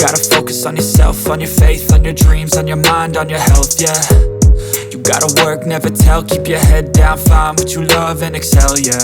gotta focus on yourself, on your faith, on your dreams, on your mind, on your health, yeah. You gotta work, never tell, keep your head down, find what you love and excel, yeah.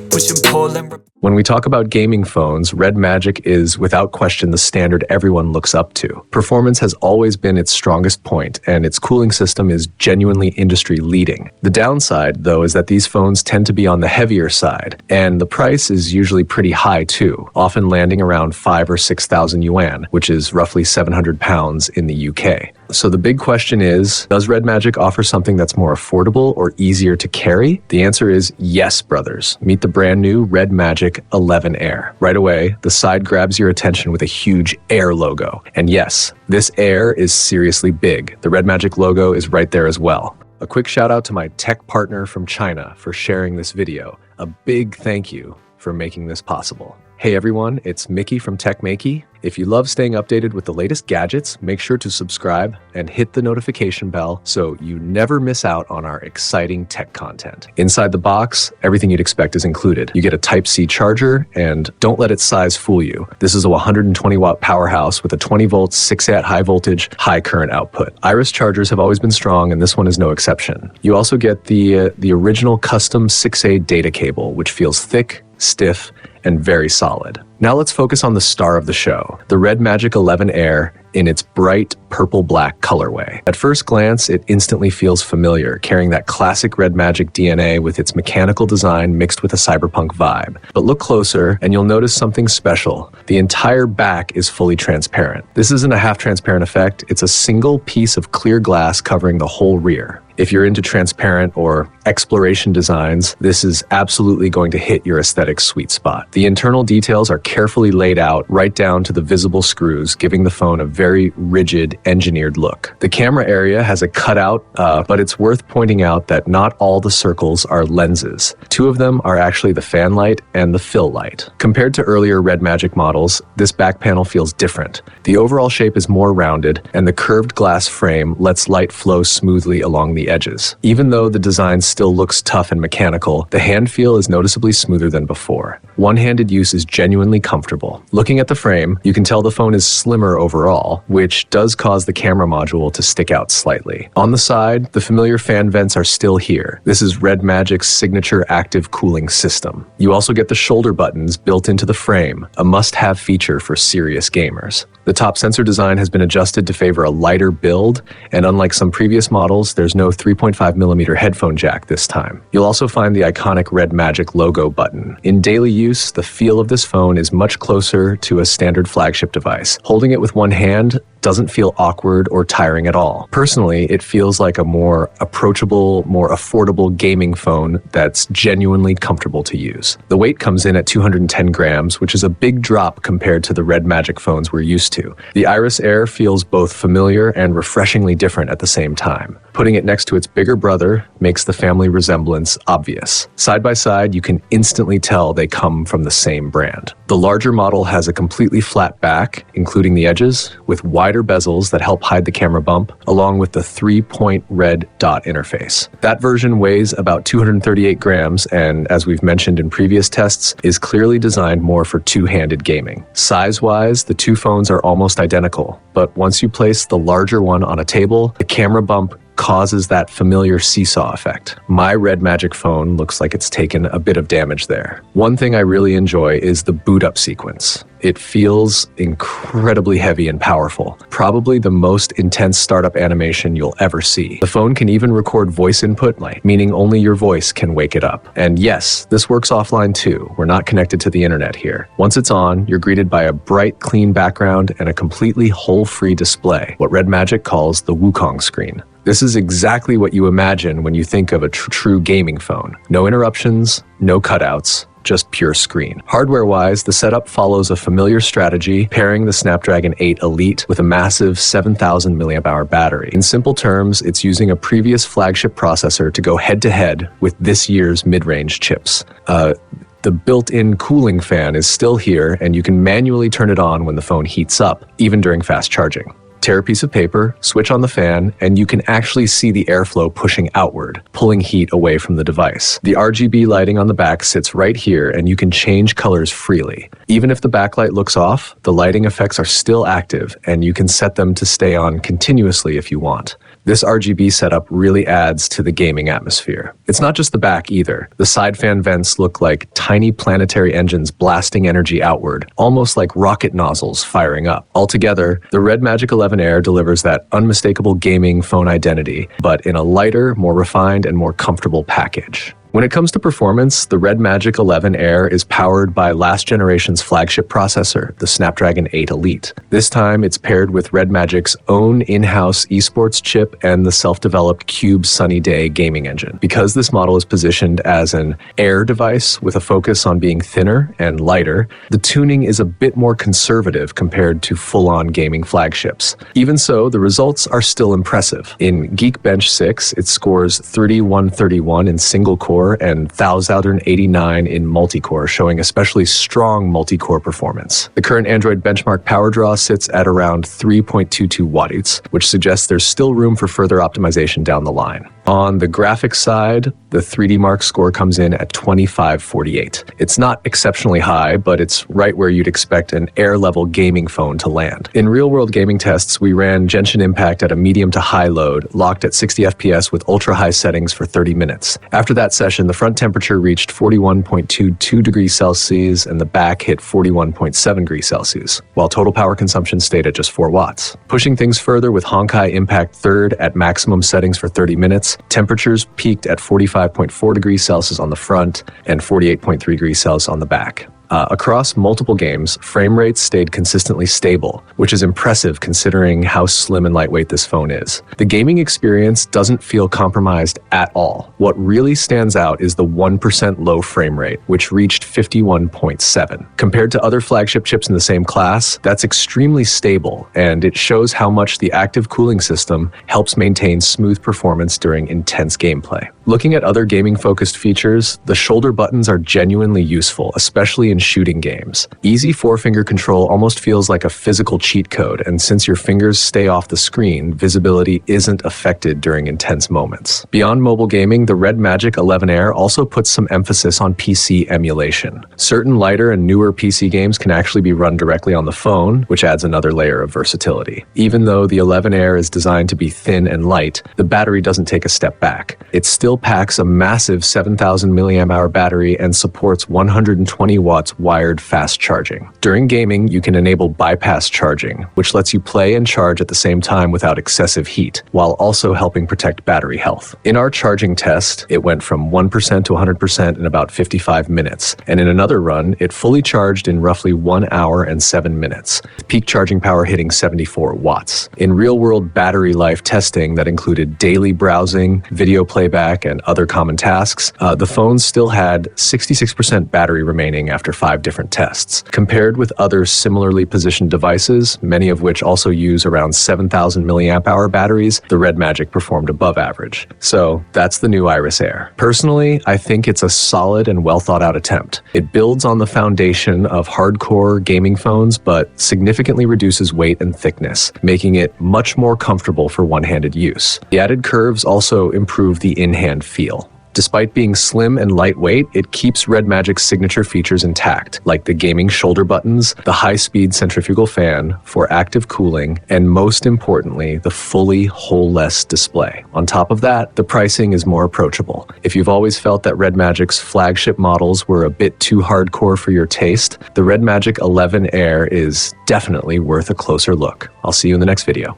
Push and pull and When we talk about gaming phones, Red Magic is without question the standard everyone looks up to. Performance has always been its strongest point, and its cooling system is genuinely industry leading. The downside, though, is that these phones tend to be on the heavier side, and the price is usually pretty high too, often landing around 5,000 or 6,000 yuan, which is roughly 700 pounds in the UK. So the big question is, does Red Magic offer something that's more affordable or easier to carry? The answer is yes, brothers. Meet the brand new Red Magic 11 Air. Right away, the side grabs your attention with a huge Air logo. And yes, this Air is seriously big. The Red Magic logo is right there as well. A quick shout out to my tech partner from China for sharing this video. A big thank you for making this possible. Hey everyone, it's Maiky from techmaiky. If you love staying updated with the latest gadgets, make sure to subscribe and hit the notification bell so you never miss out on our exciting tech content. Inside the box, everything you'd expect is included. You get a Type-C charger, and don't let its size fool you. This is a 120 watt powerhouse with a 20 volt 6 amp high voltage, high current output. Iris chargers have always been strong, and this one is no exception. You also get the original custom 6A data cable, which feels thick, stiff, and very solid. Now let's focus on the star of the show, the Red Magic 11 Air in its bright purple-black colorway. At first glance, it instantly feels familiar, carrying that classic Red Magic DNA with its mechanical design mixed with a cyberpunk vibe. But look closer, and you'll notice something special. The entire back is fully transparent. This isn't a half-transparent effect, it's a single piece of clear glass covering the whole rear. If you're into transparent or exploration designs, this is absolutely going to hit your aesthetic sweet spot. The internal details are carefully laid out right down to the visible screws, giving the phone a very rigid, engineered look. The camera area has a cutout, but it's worth pointing out that not all the circles are lenses. Two of them are actually the fan light and the fill light. Compared to earlier Red Magic models, this back panel feels different. The overall shape is more rounded, and the curved glass frame lets light flow smoothly along the edges. Even though the design still looks tough and mechanical, the hand feel is noticeably smoother than before. One-handed use is genuinely comfortable. Looking at the frame, you can tell the phone is slimmer overall, which does cause the camera module to stick out slightly. On the side, the familiar fan vents are still here. This is Red Magic's signature active cooling system. You also get the shoulder buttons built into the frame, a must-have feature for serious gamers. The top sensor design has been adjusted to favor a lighter build, and unlike some previous models, there's no 3.5mm headphone jack this time. You'll also find the iconic Red Magic logo button. In daily use, the feel of this phone is much closer to a standard flagship device. Holding it with one hand doesn't feel awkward or tiring at all. Personally, it feels like a more approachable, more affordable gaming phone that's genuinely comfortable to use. The weight comes in at 210 grams, which is a big drop compared to the Red Magic phones we're used to. The Iris Air feels both familiar and refreshingly different at the same time. Putting it next to its bigger brother makes the family resemblance obvious. Side by side, you can instantly tell they come from the same brand. The larger model has a completely flat back, including the edges, with wider bezels that help hide the camera bump, along with the 3-point red dot interface. That version weighs about 238 grams and, as we've mentioned in previous tests, is clearly designed more for two-handed gaming. Size-wise, the two phones are almost identical, but once you place the larger one on a table, the camera bump causes that familiar seesaw effect. My Red Magic phone looks like it's taken a bit of damage there. One thing I really enjoy is the boot up sequence. It feels incredibly heavy and powerful, probably the most intense startup animation you'll ever see. The phone can even record voice input, meaning only your voice can wake it up. And yes, this works offline too. We're not connected to the internet here. Once it's on, you're greeted by a bright, clean background and a completely hole-free display, what Red Magic calls the Wukong screen. This is exactly what you imagine when you think of a true gaming phone. No interruptions, no cutouts, just pure screen. Hardware-wise, the setup follows a familiar strategy, pairing the Snapdragon 8 Elite with a massive 7,000 mAh battery. In simple terms, it's using a previous flagship processor to go head-to-head with this year's mid-range chips. The built-in cooling fan is still here, and you can manually turn it on when the phone heats up, even during fast charging. Tear a piece of paper, switch on the fan, and you can actually see the airflow pushing outward, pulling heat away from the device. The RGB lighting on the back sits right here, and you can change colors freely. Even if the backlight looks off, the lighting effects are still active, and you can set them to stay on continuously if you want. This RGB setup really adds to the gaming atmosphere. It's not just the back either. The side fan vents look like tiny planetary engines blasting energy outward, almost like rocket nozzles firing up. Altogether, the Red Magic 11 Air delivers that unmistakable gaming phone identity, but in a lighter, more refined, and more comfortable package. When it comes to performance, the Red Magic 11 Air is powered by last generation's flagship processor, the Snapdragon 8 Elite. This time, it's paired with Red Magic's own in-house esports chip and the self-developed Qube Sunny gaming engine. Because this model is positioned as an Air device with a focus on being thinner and lighter, the tuning is a bit more conservative compared to full-on gaming flagships. Even so, the results are still impressive. In Geekbench 6, it scores 3131 in single-core and 1089 in multi-core, showing especially strong multi-core performance. The current Android benchmark power draw sits at around 3.22 watts, which suggests there's still room for further optimization down the line. On the graphics side, the 3D Mark score comes in at 2548. It's not exceptionally high, but it's right where you'd expect an Air-level gaming phone to land. In real-world gaming tests, we ran Genshin Impact at a medium to high load, locked at 60 FPS with ultra-high settings for 30 minutes. After that session, the front temperature reached 41.22 degrees Celsius and the back hit 41.7 degrees Celsius, while total power consumption stayed at just 4 watts. Pushing things further with Honkai Impact 3rd at maximum settings for 30 minutes, temperatures peaked at 45.4 degrees Celsius on the front and 48.3 degrees Celsius on the back. Across multiple games, frame rates stayed consistently stable, which is impressive considering how slim and lightweight this phone is. The gaming experience doesn't feel compromised at all. What really stands out is the 1% low frame rate, which reached 51.7. Compared to other flagship chips in the same class, that's extremely stable, and it shows how much the active cooling system helps maintain smooth performance during intense gameplay. Looking at other gaming-focused features, the shoulder buttons are genuinely useful, especially in shooting games. Easy four-finger control almost feels like a physical cheat code, and since your fingers stay off the screen, visibility isn't affected during intense moments. Beyond mobile gaming, the Red Magic 11 Air also puts some emphasis on PC emulation. Certain lighter and newer PC games can actually be run directly on the phone, which adds another layer of versatility. Even though the 11 Air is designed to be thin and light, the battery doesn't take a step back. It still packs a massive 7,000 mAh battery and supports 120 watts wired fast charging. During gaming, you can enable bypass charging, which lets you play and charge at the same time without excessive heat, while also helping protect battery health. In our charging test, it went from 1% to 100% in about 55 minutes, and in another run, it fully charged in roughly 1 hour and 7 minutes, peak charging power hitting 74 watts. In real-world battery life testing that included daily browsing, video playback, and other common tasks, the phone still had 66% battery remaining after 5 different tests. Compared with other similarly positioned devices, many of which also use around 7,000 mAh batteries, the Red Magic performed above average. So that's the new Iris Air. Personally, I think it's a solid and well thought out attempt. It builds on the foundation of hardcore gaming phones, but significantly reduces weight and thickness, making it much more comfortable for one-handed use. The added curves also improve the in-hand feel. Despite being slim and lightweight, it keeps Red Magic's signature features intact, like the gaming shoulder buttons, the high-speed centrifugal fan for active cooling, and most importantly, the fully hole-less display. On top of that, the pricing is more approachable. If you've always felt that Red Magic's flagship models were a bit too hardcore for your taste, the Red Magic 11 Air is definitely worth a closer look. I'll see you in the next video.